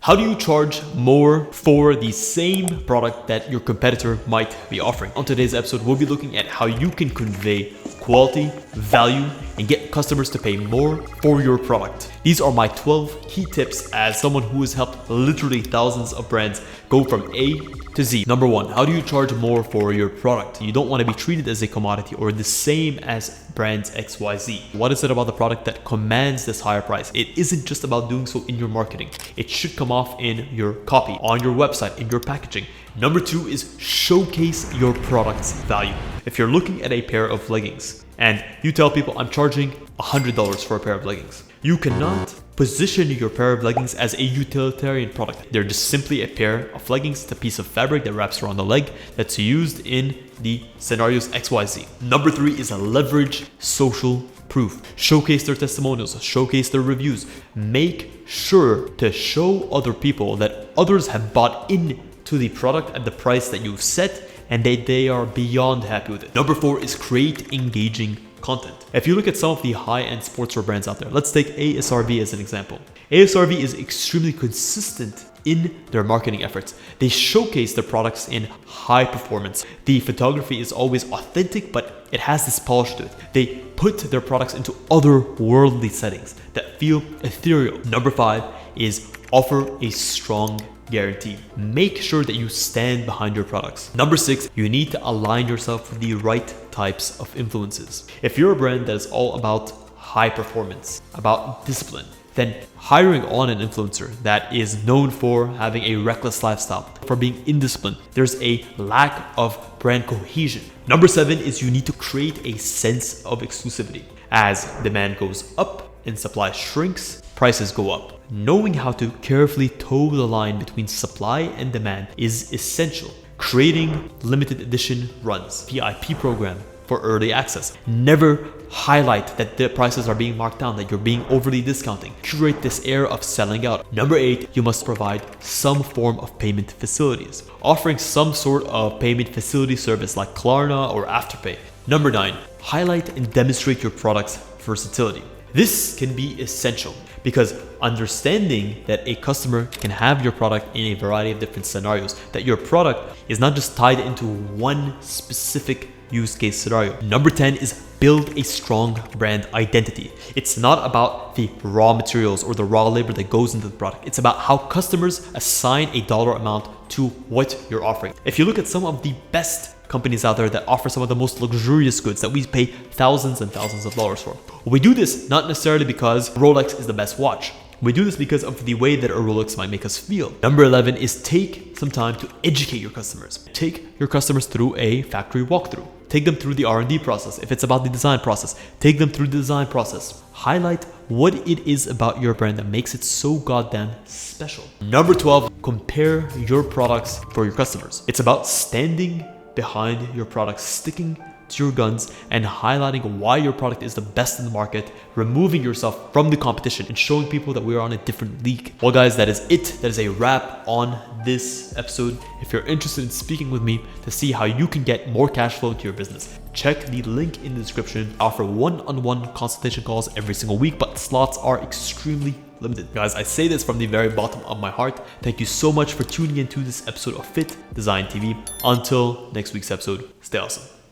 How do you charge more for the same product that your competitor might be offering? On today's episode, we'll be looking at how you can convey quality, value, and get customers to pay more for your product. These are my 12 key tips as someone who has helped literally thousands of brands go from A to Z. Number one, how do you charge more for your product? You don't want to be treated as a commodity or the same as brands XYZ. What is it about the product that commands this higher price? It isn't just about doing so in your marketing. It should come off in your copy, on your website, in your packaging. Number two is showcase your product's value. If you're looking at a pair of leggings and you tell people I'm charging $100 for a pair of leggings, you cannot position your pair of leggings as a utilitarian product. They're just simply a pair of leggings. It's a piece of fabric that wraps around the leg that's used in the scenarios XYZ. Number three is leverage social proof. Showcase their testimonials, showcase their reviews. Make sure to show other people that others have bought into the product at the price that you've set and they are beyond happy with it. Number four is create engaging content. If you look at some of the high-end sportswear brands out there, let's take ASRV as an example. ASRV is extremely consistent in their marketing efforts. They showcase their products in high performance. The photography is always authentic, but it has this polish to it. They put their products into otherworldly settings that feel ethereal. Number five is offer a strong guarantee. Make sure that you stand behind your products. Number six, you need to align yourself with the right types of influences. If you're a brand that is all about high performance, about discipline, then hiring on an influencer that is known for having a reckless lifestyle, for being indisciplined, there's a lack of brand cohesion. Number seven is you need to create a sense of exclusivity. As demand goes up and supply shrinks, prices go up. Knowing how to carefully toe the line between supply and demand is essential. Creating limited edition runs, VIP program for early access. Never highlight that the prices are being marked down, that you're being overly discounting. Curate this air of selling out. Number eight, you must provide some form of payment facilities. Offering some sort of payment facility service like Klarna or Afterpay. Number nine, highlight and demonstrate your product's versatility. This can be essential because understanding that a customer can have your product in a variety of different scenarios, that your product is not just tied into one specific use case scenario. Number 10 is build a strong brand identity. It's not about the raw materials or the raw labor that goes into the product. It's about how customers assign a dollar amount to what you're offering. If you look at some of the best companies out there that offer some of the most luxurious goods that we pay thousands and thousands of dollars for, we do this not necessarily because Rolex is the best watch. We do this because of the way that a Rolex might make us feel. Number 11 is take some time to educate your customers. Take your customers through a factory walkthrough. Take them through the R&D process. If it's about the design process, take them through the design process. Highlight what it is about your brand that makes it so goddamn special. Number 12, compare your products for your customers. It's about standing behind your products, sticking to your guns and highlighting why your product is the best in the market, removing yourself from the competition and showing people that we are on a different league. Well guys, that is it. That is a wrap on this episode. If you're interested in speaking with me to see how you can get more cash flow into your business, check the link in the description. I offer one-on-one consultation calls every single week, but slots are extremely limited. Guys, I say this from the very bottom of my heart. Thank you so much for tuning into this episode of Fittdesign TV. Until next week's episode, stay awesome.